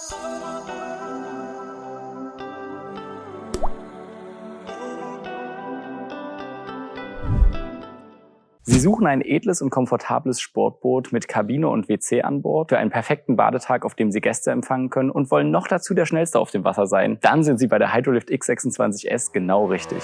Sie suchen ein edles und komfortables Sportboot mit Kabine und WC an Bord für einen perfekten Badetag, auf dem Sie Gäste empfangen können und wollen noch dazu der Schnellste auf dem Wasser sein. Dann sind Sie bei der Hydrolift X26S genau richtig.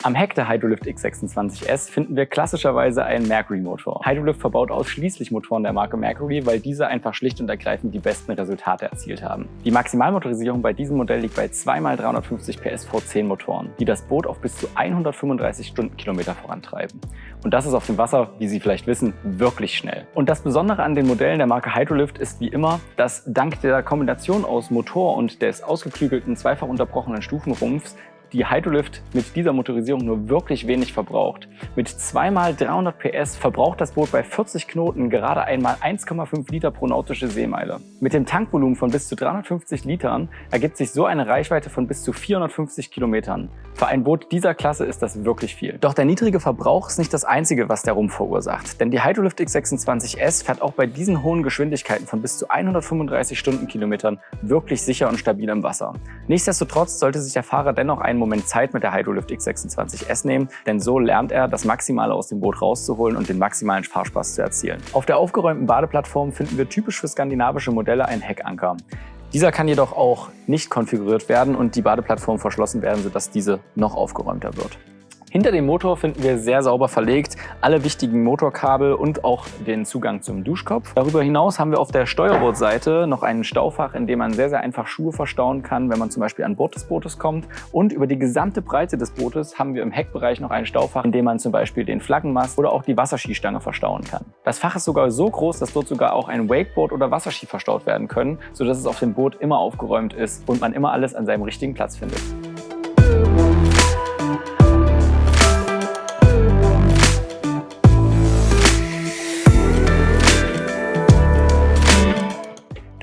Am Heck der Hydrolift X26S finden wir klassischerweise einen Mercury-Motor. Hydrolift verbaut ausschließlich Motoren der Marke Mercury, weil diese einfach schlicht und ergreifend die besten Resultate erzielt haben. Die Maximalmotorisierung bei diesem Modell liegt bei 2x350 PS V10 Motoren, die das Boot auf bis zu 135 Stundenkilometer vorantreiben. Und das ist auf dem Wasser, wie Sie vielleicht wissen, wirklich schnell. Und das Besondere an den Modellen der Marke Hydrolift ist wie immer, dass dank der Kombination aus Motor und des ausgeklügelten, zweifach unterbrochenen Stufenrumpfs die Hydrolift mit dieser Motorisierung nur wirklich wenig verbraucht. Mit 2x300 PS verbraucht das Boot bei 40 Knoten gerade einmal 1,5 Liter pro nautische Seemeile. Mit dem Tankvolumen von bis zu 350 Litern ergibt sich so eine Reichweite von bis zu 450 Kilometern. Für ein Boot dieser Klasse ist das wirklich viel. Doch der niedrige Verbrauch ist nicht das Einzige, was der Rumpf verursacht. Denn die Hydrolift X26S fährt auch bei diesen hohen Geschwindigkeiten von bis zu 135 Stundenkilometern wirklich sicher und stabil im Wasser. Nichtsdestotrotz sollte sich der Fahrer dennoch einen Moment Zeit mit der Hydrolift X26S nehmen, denn so lernt er, das Maximale aus dem Boot rauszuholen und den maximalen Fahrspaß zu erzielen. Auf der aufgeräumten Badeplattform finden wir typisch für skandinavische Modelle einen Heckanker. Dieser kann jedoch auch nicht konfiguriert werden und die Badeplattform verschlossen werden, sodass diese noch aufgeräumter wird. Hinter dem Motor finden wir sehr sauber verlegt alle wichtigen Motorkabel und auch den Zugang zum Duschkopf. Darüber hinaus haben wir auf der Steuerbordseite noch ein Staufach, in dem man sehr einfach Schuhe verstauen kann, wenn man zum Beispiel an Bord des Bootes kommt. Und über die gesamte Breite des Bootes haben wir im Heckbereich noch ein Staufach, in dem man zum Beispiel den Flaggenmast oder auch die Wasserskistange verstauen kann. Das Fach ist sogar so groß, dass dort sogar auch ein Wakeboard oder Wasserski verstaut werden können, sodass es auf dem Boot immer aufgeräumt ist und man immer alles an seinem richtigen Platz findet.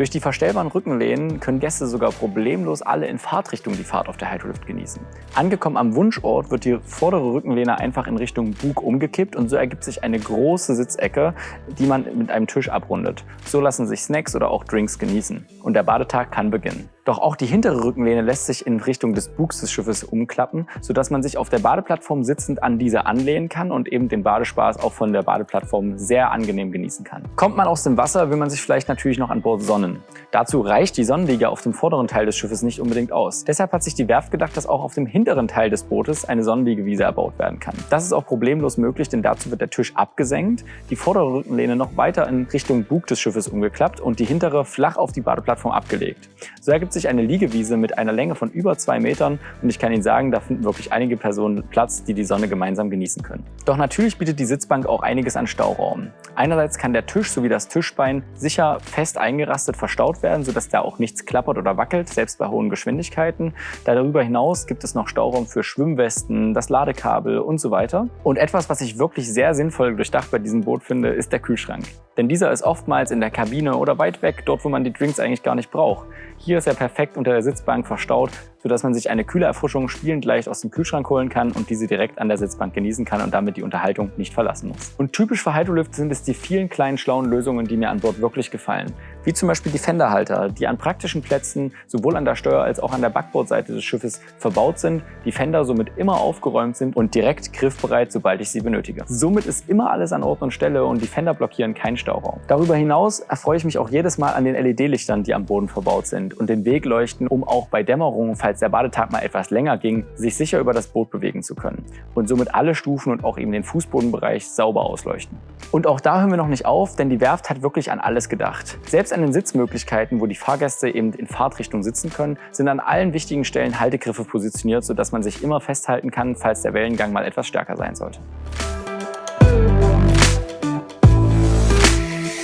Durch die verstellbaren Rückenlehnen können Gäste sogar problemlos alle in Fahrtrichtung die Fahrt auf der Hydrolift genießen. Angekommen am Wunschort wird die vordere Rückenlehne einfach in Richtung Bug umgekippt und so ergibt sich eine große Sitzecke, die man mit einem Tisch abrundet. So lassen sich Snacks oder auch Drinks genießen und der Badetag kann beginnen. Doch auch die hintere Rückenlehne lässt sich in Richtung des Bugs des Schiffes umklappen, sodass man sich auf der Badeplattform sitzend an diese anlehnen kann und eben den Badespaß auch von der Badeplattform sehr angenehm genießen kann. Kommt man aus dem Wasser, will man sich vielleicht natürlich noch an Bord sonnen. Dazu reicht die Sonnenliege auf dem vorderen Teil des Schiffes nicht unbedingt aus. Deshalb hat sich die Werft gedacht, dass auch auf dem hinteren Teil des Bootes eine Sonnenliegewiese erbaut werden kann. Das ist auch problemlos möglich, denn dazu wird der Tisch abgesenkt, die vordere Rückenlehne noch weiter in Richtung Bug des Schiffes umgeklappt und die hintere flach auf die Badeplattform abgelegt. So ergibt sich eine Liegewiese mit einer Länge von über 2 Metern und ich kann Ihnen sagen, da finden wirklich einige Personen Platz, die die Sonne gemeinsam genießen können. Doch natürlich bietet die Sitzbank auch einiges an Stauraum. Einerseits kann der Tisch sowie das Tischbein sicher fest eingerastet verstaut werden, sodass da auch nichts klappert oder wackelt, selbst bei hohen Geschwindigkeiten. Darüber hinaus gibt es noch Stauraum für Schwimmwesten, das Ladekabel und so weiter. Und etwas, was ich wirklich sehr sinnvoll durchdacht bei diesem Boot finde, ist der Kühlschrank. Denn dieser ist oftmals in der Kabine oder weit weg, dort wo man die Drinks eigentlich gar nicht braucht. Hier ist er perfekt unter der Sitzbank verstaut, sodass man sich eine kühle Erfrischung spielend leicht aus dem Kühlschrank holen kann und diese direkt an der Sitzbank genießen kann und damit die Unterhaltung nicht verlassen muss. Und typisch für Hydrolift sind es die vielen kleinen schlauen Lösungen, die mir an Bord wirklich gefallen. Wie zum Beispiel die Fenderhalter, die an praktischen Plätzen sowohl an der Steuer- als auch an der Backbordseite des Schiffes verbaut sind, die Fender somit immer aufgeräumt sind und direkt griffbereit, sobald ich sie benötige. Somit ist immer alles an Ort und Stelle und die Fender blockieren keinen Stauraum. Darüber hinaus erfreue ich mich auch jedes Mal an den LED-Lichtern, die am Boden verbaut sind und den Weg leuchten, um auch bei Dämmerung, falls der Badetag mal etwas länger ging, sich sicher über das Boot bewegen zu können und somit alle Stufen und auch eben den Fußbodenbereich sauber ausleuchten. Und auch da hören wir noch nicht auf, denn die Werft hat wirklich an alles gedacht. Selbst an den Sitzmöglichkeiten, wo die Fahrgäste eben in Fahrtrichtung sitzen können, sind an allen wichtigen Stellen Haltegriffe positioniert, sodass man sich immer festhalten kann, falls der Wellengang mal etwas stärker sein sollte.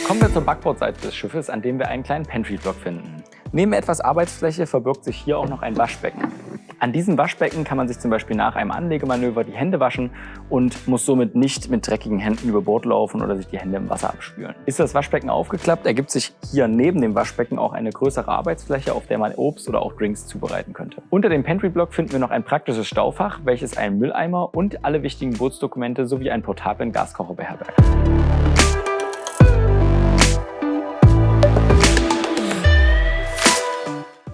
Kommen wir zur Backbordseite des Schiffes, an dem wir einen kleinen Pantry-Block finden. Neben etwas Arbeitsfläche verbirgt sich hier auch noch ein Waschbecken. An diesem Waschbecken kann man sich zum Beispiel nach einem Anlegemanöver die Hände waschen und muss somit nicht mit dreckigen Händen über Bord laufen oder sich die Hände im Wasser abspülen. Ist das Waschbecken aufgeklappt, ergibt sich hier neben dem Waschbecken auch eine größere Arbeitsfläche, auf der man Obst oder auch Drinks zubereiten könnte. Unter dem Pantry-Block finden wir noch ein praktisches Staufach, welches einen Mülleimer und alle wichtigen Bootsdokumente sowie einen portablen Gaskocher beherbergt.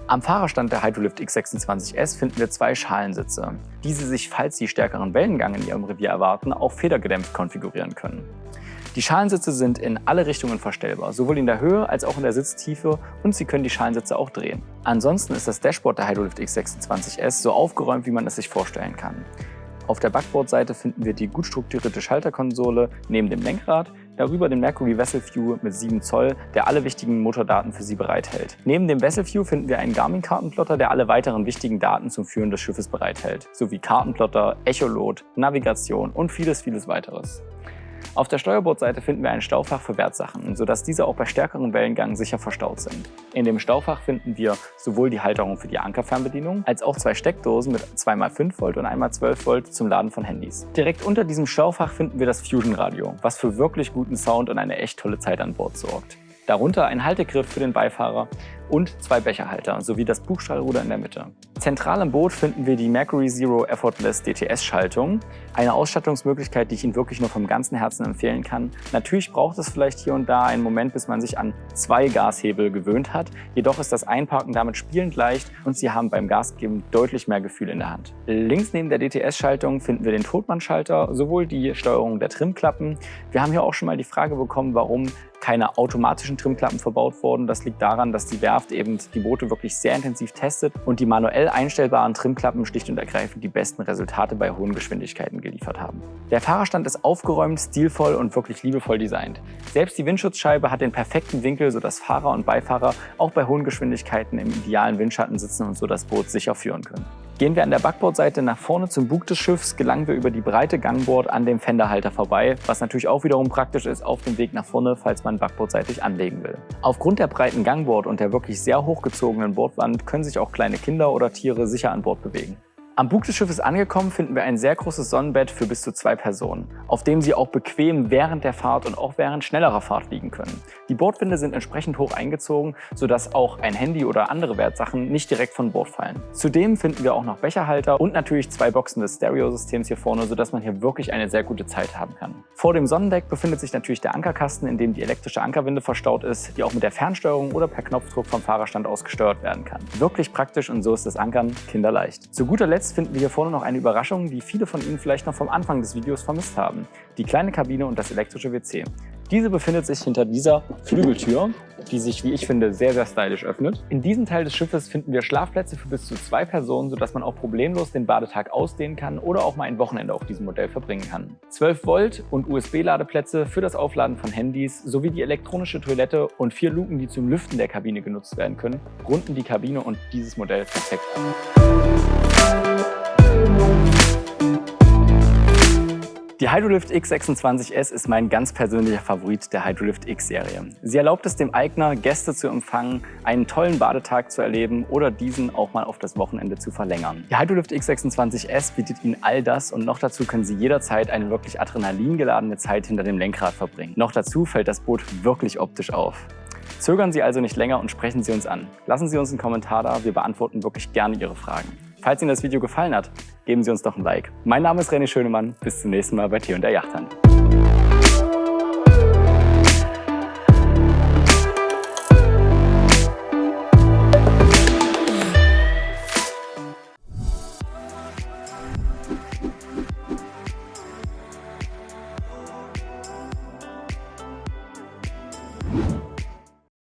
Am Fahrerstand der Hydrolift X26S finden wir zwei Schalensitze, die Sie sich, falls Sie stärkeren Wellengang in Ihrem Revier erwarten, auch federgedämpft konfigurieren können. Die Schalensitze sind in alle Richtungen verstellbar, sowohl in der Höhe als auch in der Sitztiefe, und Sie können die Schalensitze auch drehen. Ansonsten ist das Dashboard der Hydrolift X26S so aufgeräumt, wie man es sich vorstellen kann. Auf der Backbordseite finden wir die gut strukturierte Schalterkonsole neben dem Lenkrad, darüber den Mercury Vessel View mit 7 Zoll, der alle wichtigen Motordaten für Sie bereithält. Neben dem Vessel View finden wir einen Garmin-Kartenplotter, der alle weiteren wichtigen Daten zum Führen des Schiffes bereithält, sowie Kartenplotter, Echolot, Navigation und vieles weiteres. Auf der Steuerbordseite finden wir ein Staufach für Wertsachen, sodass diese auch bei stärkeren Wellengang sicher verstaut sind. In dem Staufach finden wir sowohl die Halterung für die Ankerfernbedienung, als auch 2 Steckdosen mit 2x5 Volt und 1x12 Volt zum Laden von Handys. Direkt unter diesem Staufach finden wir das Fusion-Radio, was für wirklich guten Sound und eine echt tolle Zeit an Bord sorgt. Darunter ein Haltegriff für den Beifahrer und 2 Becherhalter sowie das Bugstrahlruder in der Mitte. Zentral im Boot finden wir die Mercury Zero Effortless DTS-Schaltung, eine Ausstattungsmöglichkeit, die ich Ihnen wirklich nur vom ganzen Herzen empfehlen kann. Natürlich braucht es vielleicht hier und da einen Moment, bis man sich an 2 Gashebel gewöhnt hat, jedoch ist das Einparken damit spielend leicht und Sie haben beim Gasgeben deutlich mehr Gefühl in der Hand. Links neben der DTS-Schaltung finden wir den Totmann-Schalter, sowohl die Steuerung der Trimklappen. Wir haben hier auch schon mal die Frage bekommen, warum keine automatischen Trimklappen verbaut wurden. Das liegt daran, dass die Werft eben die Boote wirklich sehr intensiv testet und die manuell einstellbaren Trimklappen schlicht und ergreifend die besten Resultate bei hohen Geschwindigkeiten geliefert haben. Der Fahrerstand ist aufgeräumt, stilvoll und wirklich liebevoll designt. Selbst die Windschutzscheibe hat den perfekten Winkel, sodass Fahrer und Beifahrer auch bei hohen Geschwindigkeiten im idealen Windschatten sitzen und so das Boot sicher führen können. Gehen wir an der Backbordseite nach vorne zum Bug des Schiffs, gelangen wir über die breite Gangbord an dem Fenderhalter vorbei, was natürlich auch wiederum praktisch ist auf dem Weg nach vorne, falls man backbordseitig anlegen will. Aufgrund der breiten Gangbord und der wirklich sehr hochgezogenen Bordwand können sich auch kleine Kinder oder Tiere sicher an Bord bewegen. Am Bug des Schiffes angekommen finden wir ein sehr großes Sonnenbett für bis zu 2 Personen, auf dem Sie auch bequem während der Fahrt und auch während schnellerer Fahrt liegen können. Die Bordwände sind entsprechend hoch eingezogen, sodass auch ein Handy oder andere Wertsachen nicht direkt von Bord fallen. Zudem finden wir auch noch Becherhalter und natürlich 2 Boxen des Stereo-Systems hier vorne, sodass man hier wirklich eine sehr gute Zeit haben kann. Vor dem Sonnendeck befindet sich natürlich der Ankerkasten, in dem die elektrische Ankerwinde verstaut ist, die auch mit der Fernsteuerung oder per Knopfdruck vom Fahrerstand aus gesteuert werden kann. Wirklich praktisch und so ist das Ankern kinderleicht. Zu guter Letzt finden wir hier vorne noch eine Überraschung, die viele von Ihnen vielleicht noch vom Anfang des Videos vermisst haben. Die kleine Kabine und das elektrische WC. Diese befindet sich hinter dieser Flügeltür, die sich, wie ich finde, sehr, sehr stylisch öffnet. In diesem Teil des Schiffes finden wir Schlafplätze für bis zu 2 Personen, sodass man auch problemlos den Badetag ausdehnen kann oder auch mal ein Wochenende auf diesem Modell verbringen kann. 12 Volt und USB-Ladeplätze für das Aufladen von Handys sowie die elektronische Toilette und 4 Luken, die zum Lüften der Kabine genutzt werden können, runden die Kabine und dieses Modell perfekt ab. Die Hydrolift X26S ist mein ganz persönlicher Favorit der Hydrolift X-Serie. Sie erlaubt es dem Eigner, Gäste zu empfangen, einen tollen Badetag zu erleben oder diesen auch mal auf das Wochenende zu verlängern. Die Hydrolift X26S bietet Ihnen all das und noch dazu können Sie jederzeit eine wirklich adrenalingeladene Zeit hinter dem Lenkrad verbringen. Noch dazu fällt das Boot wirklich optisch auf. Zögern Sie also nicht länger und sprechen Sie uns an. Lassen Sie uns einen Kommentar da, wir beantworten wirklich gerne Ihre Fragen. Falls Ihnen das Video gefallen hat, geben Sie uns doch ein Like. Mein Name ist René Schönemann, bis zum nächsten Mal bei T&R Yachthandel.